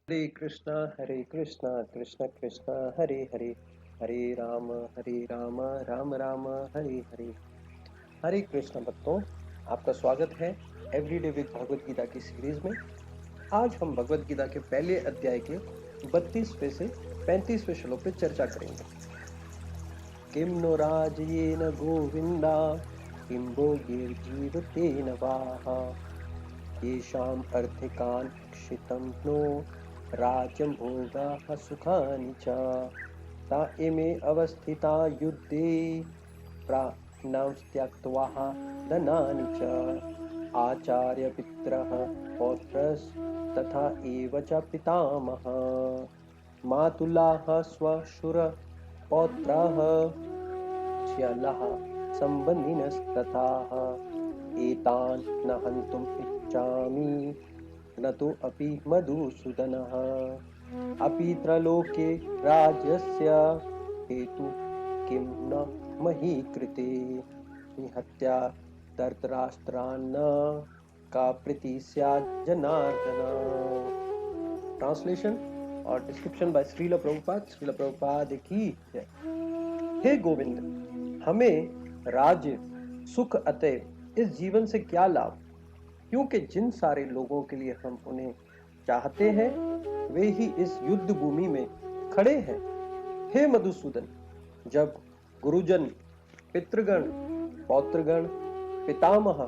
हरे कृष्णा कृष्ण कृष्ण हरे हरे, हरे राम राम राम हरे हरे। हरे कृष्ण भक्तों, आपका स्वागत है एवरीडे विद भगवत गीता की सीरीज में। आज हम भगवत गीता के पहले अध्याय के 32वें से 35वें श्लोक पे चर्चा करेंगे। किम नो राजयेन गोविंदा किम भोगैर्जीवतेन वाह येषाम् अर्थिकान् क्षितं नो राज्यभोगाः सुखानि च ता इमे अवस्थिता युद्धे प्राणं त्यक्त्वा धनानि च आचार्यपितरः पौत्रस्तथा एव च पितामहः मातुलाः श्वशुरपौत्राः श्यलः सम्बन्धिनस्तथा एतान् न हन्तुम् इच्छामि न तु अपि मधुसूदनः अपि त्रलोके राज्यस्य हेतु किं न मही कृते निहत्या धृतराष्ट्रान्न का प्रीति स्यात् जनार्दन। ट्रांसलेशन और डिस्क्रिप्शन बाय श्रील प्रभुपाद की जय। हे गोविंद, हमें राज्य सुख अतः इस जीवन से क्या लाभ, क्योंकि जिन सारे लोगों के लिए हम उन्हें चाहते हैं वे ही इस युद्ध भूमि में खड़े हैं। हे मधुसूदन, जब गुरुजन, पितृगण, पौत्रगण, पितामह,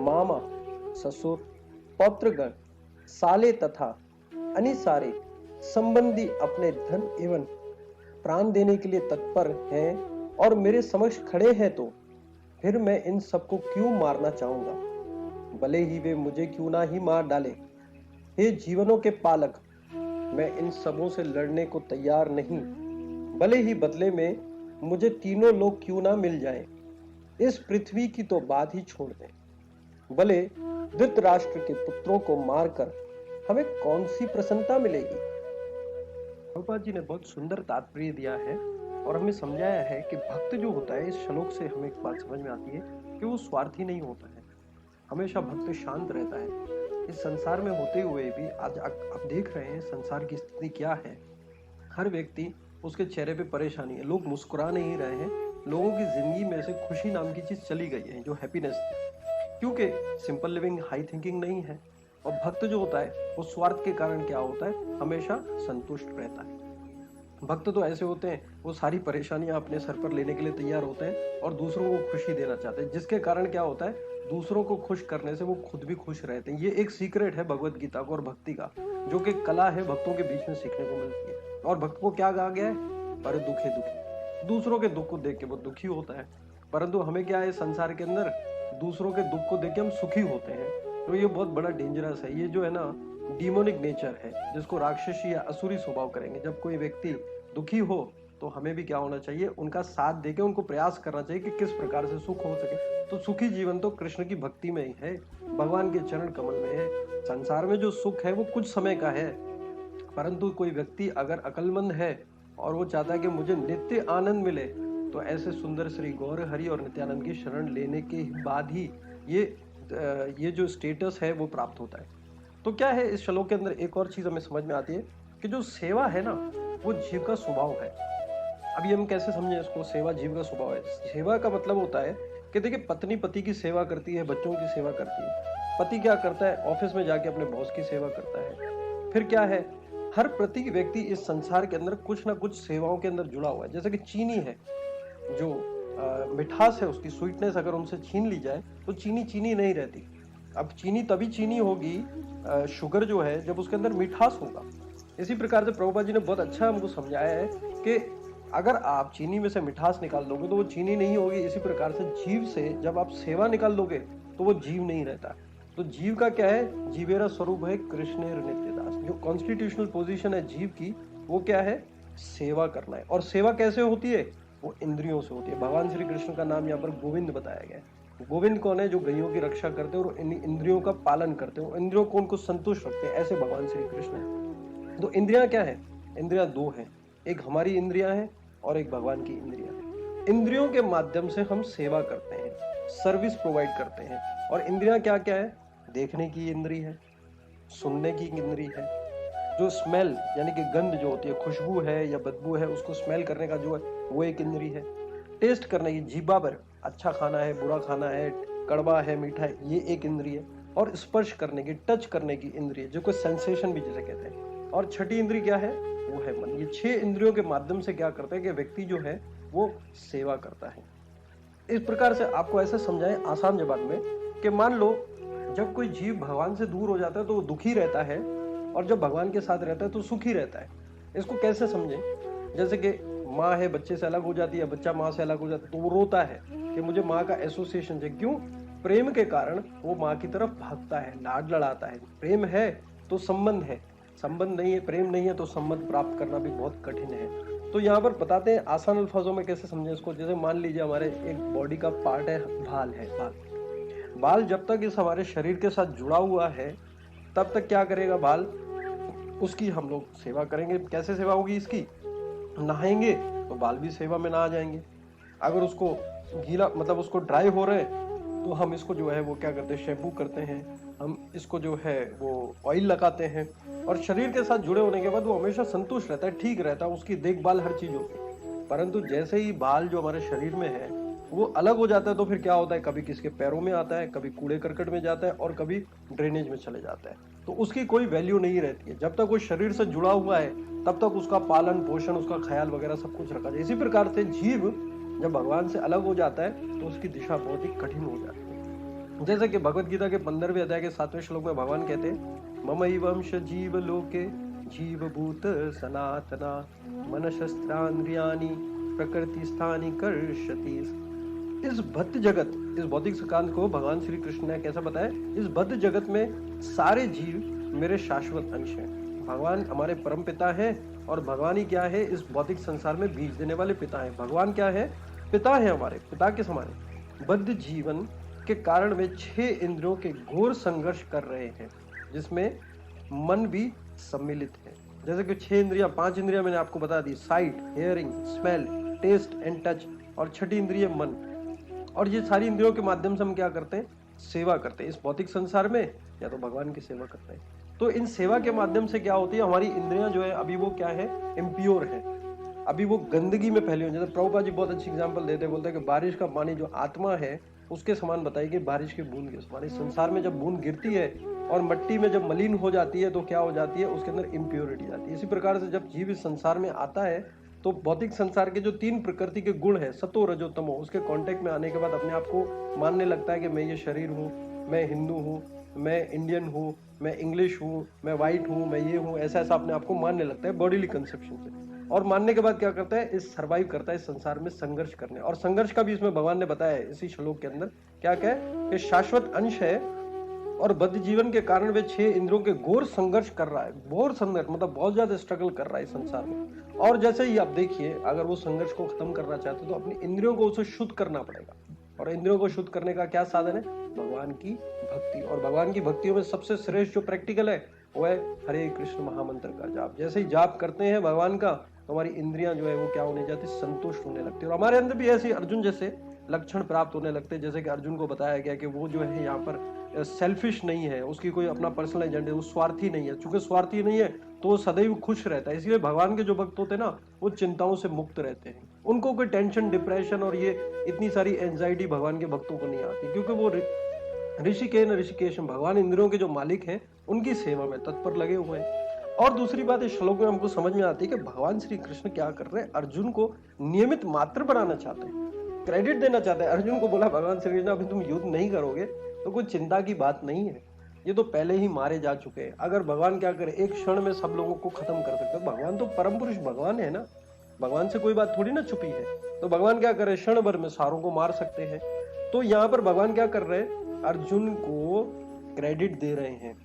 मामा, ससुर, पौत्रगण, साले तथा अन्य सारे संबंधी अपने धन एवं प्राण देने के लिए तत्पर हैं और मेरे समक्ष खड़े हैं, तो फिर मैं इन सबको क्यों मारना चाहूंगा, भले ही वे मुझे क्यों ना ही मार डाले। हे जीवनों के पालक, मैं इन सबों से लड़ने को तैयार नहीं, भले ही बदले में मुझे तीनों लोग क्यों ना मिल जाएं। इस पृथ्वी की तो बात ही छोड़ दें, भले धृतराष्ट्र के पुत्रों को मारकर हमें कौन सी प्रसन्नता मिलेगी। प्रभुपाद जी ने बहुत सुंदर तात्पर्य दिया है और हमें समझाया है कि भक्त जो होता है, इस श्लोक से हमें एक बात समझ में आती है कि वो स्वार्थी नहीं होता है। हमेशा भक्त शांत रहता है। इस संसार में होते हुए भी आज आप देख रहे हैं संसार की स्थिति क्या है। हर व्यक्ति, उसके चेहरे पे परेशानी है, लोग मुस्कुरा नहीं रहे हैं। लोगों की जिंदगी में से खुशी नाम की चीज चली गई है, जो हैप्पीनेस थी, क्योंकि सिंपल लिविंग, हाई थिंकिंग नहीं है। और भक्त जो होता है वो स्वार्थ के कारण क्या होता है, हमेशा संतुष्ट रहता है। भक्त तो ऐसे होते हैं, वो सारी परेशानियां अपने सर पर लेने के लिए तैयार होते हैं और दूसरों को खुशी देना चाहते हैं, जिसके कारण क्या होता है, दूसरों को खुश करने से वो खुद भी खुश रहते हैं। ये एक सीक्रेट है भगवत गीता को और भक्ति का, जो कि कला है भक्तों के बीच में सीखने को मिलती है। और भक्त को क्या कहा गया है, पर दुखे दुखी, दूसरों के दुख को देख के वो दुखी होता है। परंतु हमें क्या है, संसार के अंदर दूसरों के दुख को देख के हम सुखी होते हैं। तो ये बहुत बड़ा डेंजरस है। ये जो है ना, डिमोनिक नेचर है, जिसको राक्षसी या असुरी स्वभाव करेंगे। जब कोई व्यक्ति दुखी हो तो हमें भी क्या होना चाहिए, उनका साथ देके उनको प्रयास करना चाहिए कि किस प्रकार से सुख हो सके। तो सुखी जीवन तो कृष्ण की भक्ति में ही है, भगवान के चरण कमल में है। संसार में जो सुख है वो कुछ समय का है, परंतु कोई व्यक्ति अगर अकलमंद है और वो चाहता है कि मुझे नित्य आनंद मिले, तो ऐसे सुंदर श्री गौर हरि और नित्यानंद की शरण लेने के बाद ही ये जो स्टेटस है वो प्राप्त होता है। तो क्या है, इस श्लोक के अंदर एक और चीज हमें समझ में आती है कि जो सेवा है ना, वो जीव का स्वभाव है। अभी हम कैसे समझें इसको, सेवा जीव का स्वभाव है। सेवा का मतलब होता है कि देखिए, पत्नी पति की सेवा करती है, बच्चों की सेवा करती है। पति क्या करता है, ऑफिस में जाके अपने बॉस की सेवा करता है। फिर क्या है, हर प्रति व्यक्ति इस संसार के अंदर कुछ ना कुछ सेवाओं के अंदर जुड़ा हुआ है। जैसे कि चीनी है, जो मिठास है, उसकी स्वीटनेस अगर उनसे छीन ली जाए तो चीनी चीनी नहीं रहती। अब चीनी तभी चीनी होगी, शुगर जो है, जब उसके अंदर मिठास होगा। इसी प्रकार से प्रभुपाद जी ने बहुत अच्छा हमको समझाया है कि अगर आप चीनी में से मिठास निकाल दोगे तो वो चीनी नहीं होगी। इसी प्रकार से जीव से जब आप सेवा निकाल दोगे तो वो जीव नहीं रहता। तो जीव का क्या है, जीवेरा स्वरूप है कृष्णेर नित्यदास। जो कॉन्स्टिट्यूशनल पोजीशन है जीव की, वो क्या है, सेवा करना है। और सेवा कैसे होती है, वो इंद्रियों से होती है। भगवान श्री कृष्ण का नाम यहाँ पर गोविंद बताया गया है। गोविंद कौन है, जो गैयों की रक्षा करते हैं और इन इंद्रियों का पालन करते हैं, इंद्रियों को उनको संतुष्ट रखते हैं, ऐसे भगवान श्री कृष्ण है। तो इंद्रियां क्या है, इंद्रियां दो हैं, एक हमारी इंद्रियां हैं और एक भगवान की इंद्रियां हैं। इंद्रियों के माध्यम से हम सेवा करते हैं, सर्विस प्रोवाइड करते हैं। और इंद्रियां क्या क्या है, देखने की इंद्री है, सुनने की इंद्री है, जो स्मेल यानी कि गंध जो होती है, खुशबू है या बदबू है, उसको स्मेल करने का जो है वो एक इंद्री है। टेस्ट करने की, जीभा पर अच्छा खाना है, बुरा खाना है, कड़वा है, मीठा है, ये एक इंद्री है। और स्पर्श करने की, टच करने की इंद्री है, जो कोई सेंसेशन भी जिसे कहते हैं। और छठी इंद्री क्या है? वो है मन। ये 6 इंद्रियों के माध्यम से क्या करते हैं कि व्यक्ति जो है वो सेवा करता है। इस प्रकार से आपको ऐसे समझाएं आसान जबान में कि मान लो जब कोई जीव भगवान से दूर हो जाता है तो वो दुखी रहता है, और जब भगवान के साथ रहता है तो सुखी रहता है। इसको कैसे समझें? जैसे कि माँ है, बच्चे से अलग हो जाती है, बच्चा माँ से अलग हो जाता है तो वो रोता है कि मुझे माँ का एसोसिएशन है। क्यों? प्रेम के कारण वो माँ की तरफ भागता है, लाड लड़ाता है। प्रेम है तो संबंध है, संबंध नहीं है, प्रेम नहीं है तो संबंध प्राप्त करना भी बहुत कठिन है। तो यहाँ पर बताते हैं आसान अल्फाजों में कैसे समझें इसको। जैसे मान लीजिए हमारे एक बॉडी का पार्ट है, बाल है। बाल जब तक इस हमारे शरीर के साथ जुड़ा हुआ है तब तक क्या करेगा बाल? उसकी हम लोग सेवा करेंगे। कैसे सेवा होगी इसकी? नहाएंगे तो बाल भी सेवा में ना आ जाएंगे। अगर उसको गीला मतलब उसको ड्राई हो रहे तो हम इसको जो है वो क्या करते हैं, शैम्पू करते हैं, हम इसको जो है वो ऑयल लगाते हैं। और शरीर के साथ जुड़े होने के बाद वो हमेशा संतुष्ट रहता है, ठीक रहता है, उसकी देखभाल हर चीज होती है। परंतु जैसे ही बाल जो हमारे शरीर में है वो अलग हो जाता है तो फिर क्या होता है, कभी किसके पैरों में आता है, कभी कूड़े करकट में जाता है और कभी ड्रेनेज में चले जाता है। तो उसकी कोई वैल्यू नहीं रहती है। जब तक वो शरीर से जुड़ा हुआ है तब तक उसका पालन पोषण, उसका ख्याल वगैरह सब कुछ रखा जाए। इसी प्रकार से जीव जब भगवान से अलग हो जाता है तो उसकी दिशा बहुत ही कठिन हो जाती है। जैसे कि भगवत गीता के 15वें अध्याय के 7वें श्लोक में भगवान कहते हैं, ममैवंश जीव लोके जीव भूत सनातना मन शस्त्रांद्रियानि प्रकृति स्थानी कर्षति। इस बद्ध जगत, इस भौतिक सिद्धांत को भगवान श्री कृष्ण ने कैसा बताया? इस बद्ध जगत में सारे जीव मेरे शाश्वत अंश हैं। भगवान हमारे परम पिता हैं और भगवान ही क्या है? इस भौतिक संसार में बीज देने वाले पिता हैं। भगवान क्या है? पिता है, हमारे पिता के समान है। बद्ध जीवन के कारण वे 6 इंद्रियों के घोर संघर्ष कर रहे हैं, जिसमें मन भी सम्मिलित है। जैसे कि 6 इंद्रियां, 5 इंद्रियां मैंने आपको बता दी, sight, hearing, smell, taste and touch, और छठी इंद्रिय मन। और ये सारी इंद्रियों के माध्यम से हम क्या करते हैं? सेवा करते हैं। इस भौतिक संसार में या तो भगवान की सेवा करते हैं। तो इन सेवा के माध्यम से क्या होती है, हमारी इंद्रियां जो है अभी वो क्या है? इम्प्योर है, अभी वो गंदगी में फैली हुई। जैसे प्रभुपाद जी बहुत अच्छी एग्जांपल देते हैं, बोलते हैं कि बारिश का पानी जो आत्मा है उसके समान बताइए कि बारिश की बूंद के समान। इस संसार में जब बूंद गिरती है और मिट्टी में जब मलिन हो जाती है तो क्या हो जाती है? उसके अंदर इम्प्योरिटी आती है। इसी प्रकार से जब जीव इस संसार में आता है तो भौतिक संसार के जो 3 प्रकृति के गुण है, सतो रजो तमो, उसके कांटेक्ट में आने के बाद अपने आप को मानने लगता है कि मैं ये शरीर हूँ, मैं हिंदू हूँ, मैं इंडियन हूँ, मैं इंग्लिश हूँ, मैं व्हाइट हूँ, मैं ये हूँ, ऐसा ऐसा अपने आप को मानने लगता है बॉडीली कंसेप्शन से। और मानने के बाद क्या करता है? इस सर्वाइव करता है इस संसार में संघर्ष करने। और संघर्ष का भी इसमें भगवान ने बताया है इसी श्लोक के अंदर। क्या कहे कि शाश्वत अंश है और बद्ध जीवन के कारण वे 6 इंद्रियों के घोर संघर्ष कर रहा है। घोर संघर्ष मतलब बहुत ज्यादा स्ट्रगल कर रहा है इस संसार में। और जैसे ही आप देखिए, अगर वो संघर्ष को खत्म करना चाहते तो अपनी इंद्रियों को उसे शुद्ध करना पड़ेगा। और इंद्रियों को शुद्ध करने का क्या साधन है? भगवान की भक्ति। और भगवान की भक्तियों में सबसे श्रेष्ठ जो प्रैक्टिकल है वो है हरे कृष्ण महामंत्र का जाप। जैसे ही जाप करते हैं भगवान का तो हमारी इंद्रियां जो है वो क्या होने जाती? संतुष्ट होने लगती है। और हमारे अंदर भी ऐसे अर्जुन जैसे लक्षण प्राप्त होने लगते हैं। जैसे कि अर्जुन को बताया गया कि वो जो है यहाँ पर सेल्फिश नहीं है, उसकी कोई अपना पर्सनल एजेंडा, वो स्वार्थी नहीं है। चूंकि स्वार्थी नहीं है तो वो सदैव खुश रहता है। इसलिए भगवान के जो भक्त होते हैं ना, वो चिंताओं से मुक्त रहते हैं। उनको कोई टेंशन, डिप्रेशन और ये इतनी सारी एंजाइटी भगवान के भक्तों को नहीं आती, क्योंकि वो ऋषिकेन ऋषिकेशम, भगवान इंद्रियों के जो मालिक हैं उनकी सेवा में तत्पर लगे हुए हैं। और दूसरी बात इस श्लोक में हमको समझ में आती है कि भगवान श्री कृष्ण क्या कर रहे हैं? अर्जुन को नियमित मात्र बनाना चाहते हैं, क्रेडिट देना चाहते हैं। अर्जुन को बोला भगवान श्री कृष्ण अभी तुम युद्ध नहीं करोगे तो कोई चिंता की बात नहीं है, ये तो पहले ही मारे जा चुके हैं। अगर भगवान क्या करे, एक क्षण में सब लोगों को खत्म कर सकते। भगवान तो परम पुरुष भगवान है ना, भगवान से कोई बात थोड़ी ना छुपी है। तो भगवान क्या करे, क्षण भर में सारों को मार सकते हैं। तो यहाँ पर भगवान क्या कर रहे हैं? अर्जुन को क्रेडिट दे रहे हैं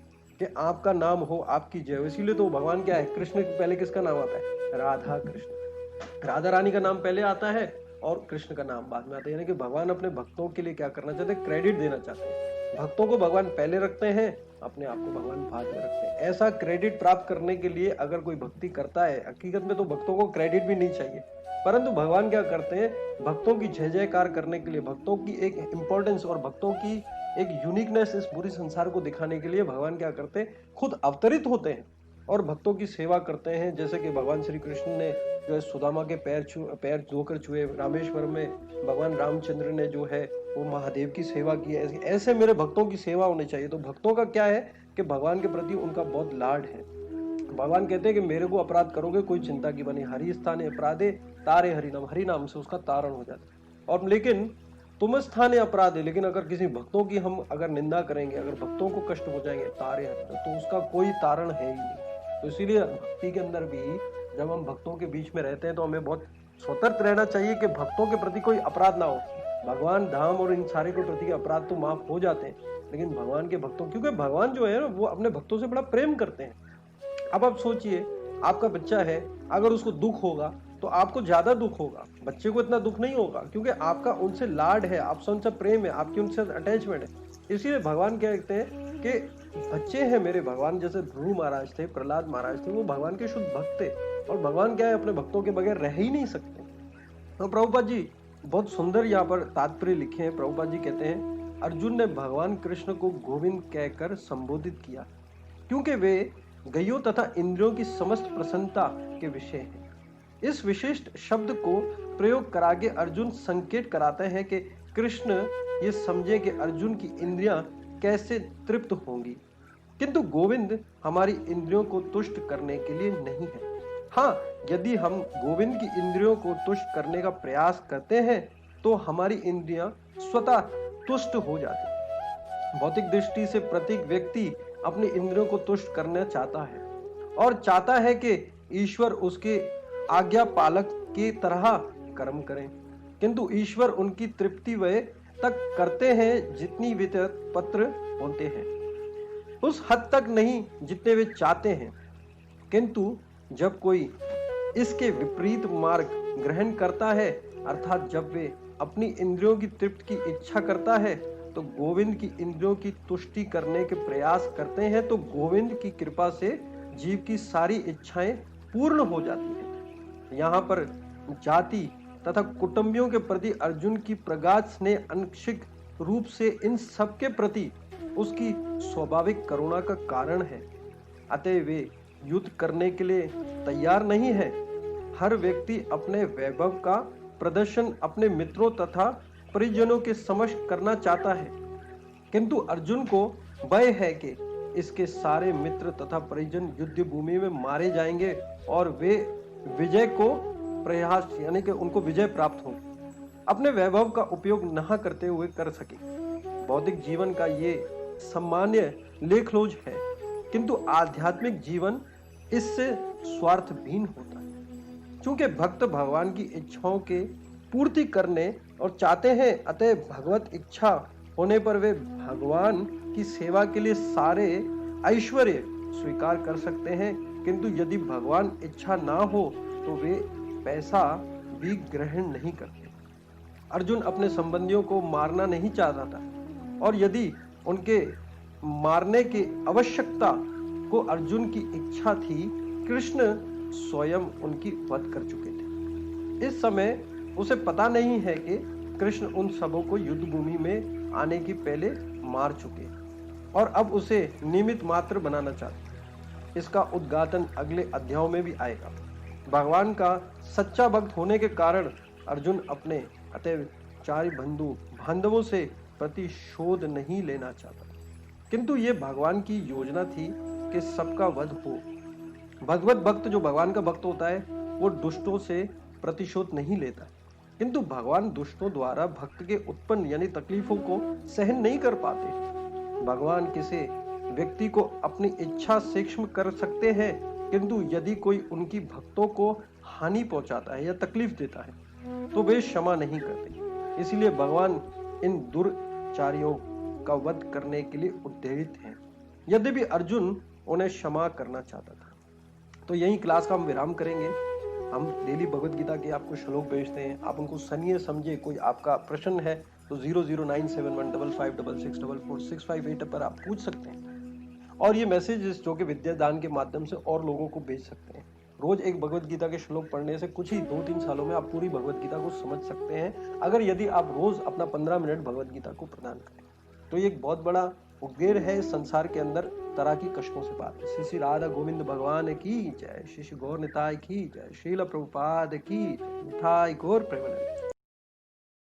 कि आपका नाम हो, आपकी जय हो। इसीलिए तो भगवान क्या है, कृष्ण के पहले किसका नाम आता है? राधा कृष्ण। राधा रानी का नाम पहले आता है और कृष्ण का नाम बाद में आता है। यानी कि भगवान अपने भक्तों के लिए क्या करना चाहते हैं? क्रेडिट देना चाहते हैं। भक्तों को भगवान पहले रखते हैं, अपने आप को भगवान बाद में रखते हैं। ऐसा क्रेडिट प्राप्त करने के लिए अगर कोई भक्ति करता है, हकीकत में तो भक्तों को क्रेडिट भी नहीं चाहिए, परंतु भगवान क्या करते हैं? भक्तों की जय जयकार करने के लिए, भक्तों की एक इंपॉर्टेंस और भक्तों की एक यूनिकनेस इस पूरी संसार को दिखाने के लिए भगवान क्या करते हैं? खुद अवतरित होते हैं। और भक्तों की सेवा करते हैं, जैसे कि भगवान श्री कृष्ण ने जो है सुदामा के पैर धोकर छुए, रामेश्वर में भगवान रामचंद्र ने जो है वो महादेव की सेवा की है। ऐसे मेरे भक्तों की सेवा होनी चाहिए। तो भक्तों का क्या है कि भगवान के प्रति उनका बहुत लाड है। भगवान कहते हैं कि मेरे को अपराध करोगे कोई चिंता की बनी, हरि स्थाने अपराधे तारे हरिनाम, हरि नाम से उसका तारण हो जाता है। और लेकिन तुम स्थाने अपराध है, लेकिन अगर किसी भक्तों की हम अगर निंदा करेंगे, अगर भक्तों को कष्ट हो जाएंगे तारे हरिनाम, तो उसका कोई तारण है ही नहीं। तो इसीलिए भक्ति के अंदर भी जब हम भक्तों के बीच में रहते हैं तो हमें बहुत सतर्क रहना चाहिए कि भक्तों के प्रति कोई अपराध ना हो। भगवान धाम और इन सारे के प्रति अपराध तो माफ हो जाते हैं, लेकिन भगवान के भक्तों, क्योंकि भगवान जो है ना वो अपने भक्तों से बड़ा प्रेम करते हैं। अब आप सोचिए, आपका बच्चा है, अगर उसको दुख होगा तो आपको ज्यादा दुख होगा, बच्चे को इतना दुख नहीं होगा, क्योंकि आपका उनसे लाड है, आपसे उनसे प्रेम है, आपकी उनसे अटैचमेंट है। इसीलिए भगवान क्या कहते हैं कि बच्चे हैं मेरे। भगवान जैसे ध्रुव महाराज थे, प्रहलाद महाराज थे, वो भगवान के शुद्ध भक्त थे, और भगवान क्या है अपने भक्तों के बगैर रह ही नहीं सकते। तो प्रभुपाद जी बहुत सुंदर यहाँ पर तात्पर्य लिखे हैं। प्रभुपाद जी कहते हैं अर्जुन ने भगवान कृष्ण को गोविंद कहकर संबोधित किया क्योंकि वे गइयों तथा इंद्रियों की समस्त प्रसन्नता के विषय हैं। इस विशिष्ट शब्द को प्रयोग कराके अर्जुन संकेत कराते हैं कि कृष्ण ये समझे कि अर्जुन की इंद्रियां कैसे तृप्त होंगी, किंतु गोविंद हमारी इंद्रियों को तुष्ट करने के लिए नहीं है। हाँ, यदि हम गोविंद की इंद्रियों को तुष्ट करने का प्रयास करते हैं तो हमारी इंद्रियां स्वतः तुष्ट हो जाती हैं। भौतिक दृष्टि से प्रत्येक व्यक्ति अपनी इंद्रियों को तुष्ट करना चाहता है और चाहता है कि ईश्वर उसके आज्ञा पालक की तरह कर्म करें, किंतु ईश्वर उनकी तृप्ति वे तक करते हैं जितनी वे पत्र होते हैं, उस हद तक नहीं जितने वे चाहते हैं। किंतु जब कोई इसके विपरीत मार्ग ग्रहण करता है, अर्थात जब वे अपनी इंद्रियों की तृप्ति की इच्छा करता है, तो गोविंद की इंद्रियों की तुष्टि करने के प्रयास करते हैं, तो गोविंद की कृपा से जीव की सारी इच्छाएं पूर्ण हो जाती हैं। यहाँ पर जाति तथा कुटुंबियों के प्रति अर्जुन की प्रगाढ़ स्नेह आंशिक रूप से इन सब के प्रति उसकी स्वाभाविक करुणा का कारण है। अतः वे युद्ध करने के लिए तैयार नहीं है। हर व्यक्ति अपने वैभव का प्रदर्शन अपने मित्रों तथा परिजनों के समक्ष करना चाहता है, किंतु अर्जुन को भय है कि इसके सारे मित्र तथा परिजन युद्ध भूमि में मारे जाएंगे और वे विजय को प्रयास यानी कि उनको विजय प्राप्त हो अपने वैभव का उपयोग न करते हुए कर सके। बौद्धिक जीवन का ये सामान्य लेखलोज है, किंतु आध्यात्मिक जीवन इससे स्वार्थहीन होता है। चूंकि भक्त भगवान की इच्छाओं के पूर्ति करने और चाहते हैं, अतः भगवत इच्छा होने पर वे भगवान की सेवा के लिए सारे ऐश्वर्य स्वीकार कर सकते हैं, किंतु यदि भगवान इच्छा ना हो तो वे पैसा भी ग्रहण नहीं करते। अर्जुन अपने संबंधियों को मारना नहीं चाहता था, और यदि उनके मारने की आवश्यकता को अर्जुन की इच्छा थी, कृष्ण स्वयं उनकी वध कर चुके थे। इस समय उसे पता नहीं है कि कृष्ण उन सबों को युद्ध भूमि में आने की पहले मार चुके और अब उसे निमित्त मात्र बनाना चाहते हैं। इसका उद्घाटन अगले अध्यायों में भी आएगा। भगवान का सच्चा भक्त होने के कारण अर्जुन अपने अत्याचारी बांधवों से प्रतिशोध नहीं लेना चाहता, किंतु ये भगवान की योजना थी कि सबका वध हो। भगवत भक्त जो भगवान का भक्त होता है वो दुष्टों से प्रतिशोध नहीं लेता, किंतु भगवान दुष्टों द्वारा भक्त के उत्पन्न यानी तकलीफों को सहन नहीं कर पाते। भगवान किसी व्यक्ति को अपनी इच्छा से क्षमा कर सकते हैं, किंतु यदि कोई उनकी भक्तों को हानि पहुंचाता है या तकलीफ देता है तो वे क्षमा नहीं करते। इसलिए भगवान इन दुर्चारियों का वध करने के लिए उद्यत हैं, यद्यपि अर्जुन उन्हें क्षमा करना चाहता था। तो यही क्लास का हम विराम करेंगे। हम डेली भगवत गीता के आपको श्लोक भेजते हैं, आप उनको सुनिए समझिए। कोई आपका प्रश्न है तो 00971556444658 पर आप पूछ सकते हैं, और ये मैसेज जो कि विद्यादान के माध्यम से और लोगों को भेज सकते हैं। रोज एक भगवत गीता के श्लोक पढ़ने से कुछ ही 2-3 सालों में आप पूरी भगवत गीता को समझ सकते हैं, अगर यदि आप रोज अपना 15 मिनट भगवत गीता को प्रदान करें। तो ये एक बहुत बड़ा उपगेर है इस संसार के अंदर तरह की कष्टों से पार। श्री श्री राधा गोविंद भगवान की जय, श्री श्री गौर निताय की जय, श्रील प्रभुपाद की जय, निताय गौर प्रेमानंद।